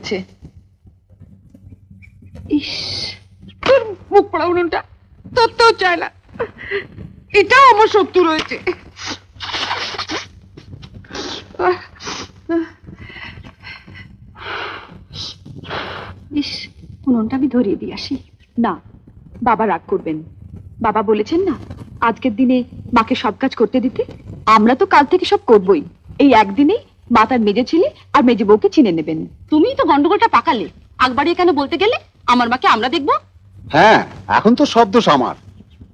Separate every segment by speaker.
Speaker 1: হচ্ছে। ইস, তোর মুখ পড়া উনুনটা তোরতেও চায় না, এটাও আমার শক্তি রয়েছে। ইস, উনুনটা আমি ধরিয়ে দিয়ে আসি। না, বাবা রাগ করবেন। বাবা বলেছেন না আজকের দিনে মাকে সব কাজ করতে দিতে। আমরা তো কাল থেকে সব করবই। এই একদিনেই মা তার মেজে ছেলে আর মেজে বউকে চিনে নেবেন। তুমিই তো গন্ডগোলটা পাকালে। আকবাড়ি এখানে বলতে গেলে আমার মাকে আমরা দেখবো।
Speaker 2: হ্যাঁ, এখন তো সব দোষ আমার।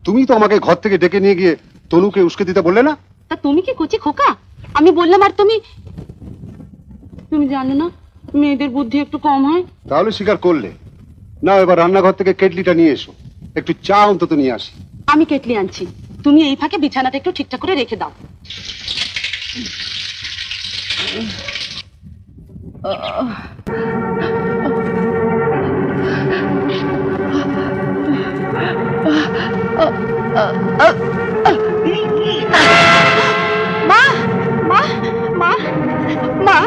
Speaker 2: তুমি তো আমাকে ঘর থেকে ডেকে নিয়ে গিয়ে তনুকে উস্কে দিতে বললে না?
Speaker 1: তা তুমি কি কচি খোকা? আমি বললাম আর তুমি তুমি জানো না মেয়েদের বুদ্ধি একটু কম হয়।
Speaker 2: তাহলে স্বীকার করলে না। এবার রান্নাঘর থেকে কেটলিটা নিয়ে এসো, একটু চা অন্তত নিয়ে আসি।
Speaker 1: আমি কেটলি আনছি, তুমি এই ফাঁকে বিছানাটা একটু ঠিকঠাক করে রেখে দাও। মা মা মা মা,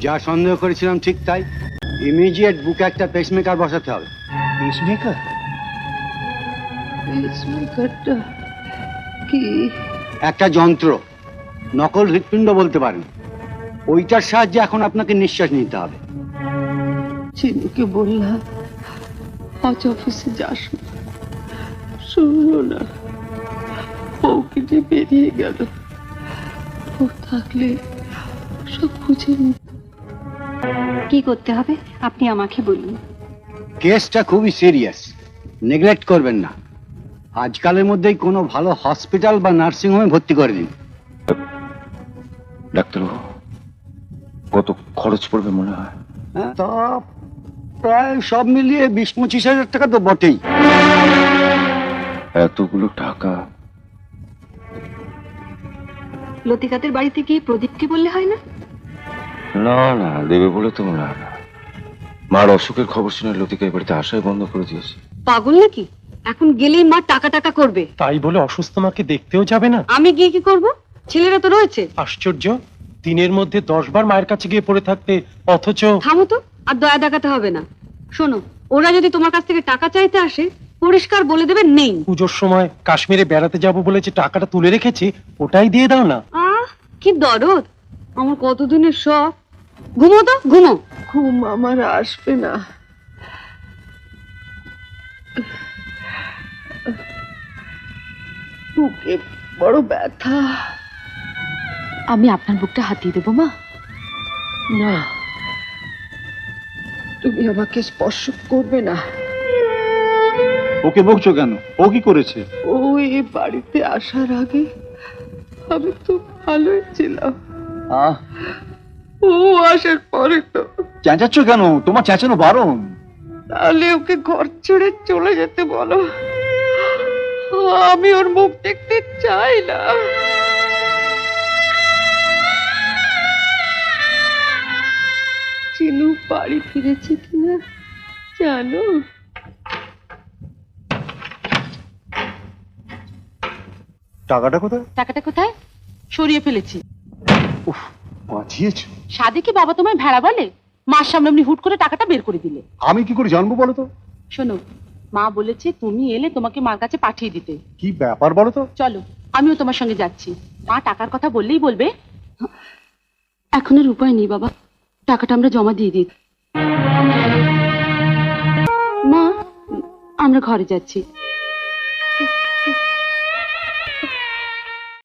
Speaker 3: যা সন্দেহ করেছিলাম ঠিক তাই। ইমিডিয়েট বুকে একটা পেসমেকার বসাতে হবে।
Speaker 2: পেসমেকার?
Speaker 1: পেসমেকারটা কি?
Speaker 3: একটা যন্ত্র, নকল হৃৎপিণ্ড বলতে পারেন। ওইটার সাহায্যে এখন আপনাকে নিঃশ্বাস নিতে হবে।
Speaker 1: চিনুকে বললাম আজ অফিসে যাস না, শুনলো না, বউকে যে বেরিয়ে গেল। ও থাকলে সব বুঝে নিত। কি করতে হবে আপনি আমাকে বলুন।
Speaker 3: কেসটা খুবই সিরিয়াস, নেগলেক্ট করবেন না। আজকালের মধ্যেই কোনো ভালো হসপিটাল বা নার্সিং হোমে ভর্তি করে দিন।
Speaker 4: ডাক্তারবাবু, কত খরচ পড়বে মনে হয়?
Speaker 3: তা প্রায় সব মিলিয়ে 20-25 হাজার টাকা তো বটেই।
Speaker 4: এতগুলো টাকা?
Speaker 1: লতিকাদের বাড়িতে গিয়ে প্রদীপকে বললে হয় না?
Speaker 4: না না, দেবে বলে তো না। মার অসুখের খবর শুনে লতিকা এই বাড়িতে আসাই বন্ধ করে দিয়েছে।
Speaker 1: পাগল নাকি? এখন গেলেই মা টাকা টাকা করবে।
Speaker 5: তাই বলে অসুস্থ মাকে দেখতেও যাবে না?
Speaker 1: আমি গিয়ে কি করব? ছেলেরা তো রয়েছে।
Speaker 5: আশ্চর্য, দিনের মধ্যে 10 বার মায়ের কাছে গিয়ে পড়ে থাকতে, অথচ।
Speaker 1: থামো তো, আর দয়া দেখাতে হবে না। শোনো, ওরা যদি তোমার কাছ থেকে টাকা চাইতে আসে পরিষ্কার বলে দেবে নেই।
Speaker 5: পুজোর সময় কাশ্মীরে বেড়াতে যাব বলে যে টাকাটা তুলে রেখেছি ওটাই দিয়ে দাও না।
Speaker 1: আহ, কি দরদ! আমার কতদিনের শখ। ঘুমো তো, ঘুমো। ঘুম আমার আসবে না। বুকে বড় ব্যথা। আমি আপনার বুকটা হাতিয়ে দেবো মা। না, তুমি আমাকে স্পর্শ করবে না।
Speaker 2: ওকে বকছো কেন? ও কি করেছে?
Speaker 1: ও এই বাড়িতে আসার আগে আমি তো ভালোই ছিলাম। ও আসার পরে তো।
Speaker 2: চেঁচাচ্ছ কেন? তোমার চেঁচানো বারণ।
Speaker 1: তাহলে ওকে ঘর ছেড়ে চলে যেতে বলো। আমি ওর মুখ দেখতে চাই না। চিনু বাড়ি ফিরেছে কিনা জানো?
Speaker 2: টাকাটা কোথায়?
Speaker 1: টাকাটা কোথায়? সরিয়ে ফেলেছি।
Speaker 2: উফ, বাঁচিয়েছো।
Speaker 1: সাদে কি বাবা তোমায় ভেড়া বলে? মার সামনে এমনি হুট করে টাকাটা বের করে দিলে।
Speaker 2: আমি কি করে জানবো বলো তো?
Speaker 1: শোনো, মা বলেছে তুমি এলে তোমাকে মার কাছে পাঠিয়ে দিতে।
Speaker 2: কি ব্যাপার বলো তো?
Speaker 1: চলো, আমিও তোমার সঙ্গে যাচ্ছি। মা টাকার কথা বললেই বলবে। এখন আর উপায় নেই বাবা, টাকাটা আমরা জমা দিয়ে দিই। মা, আমরা ঘরে যাচ্ছি।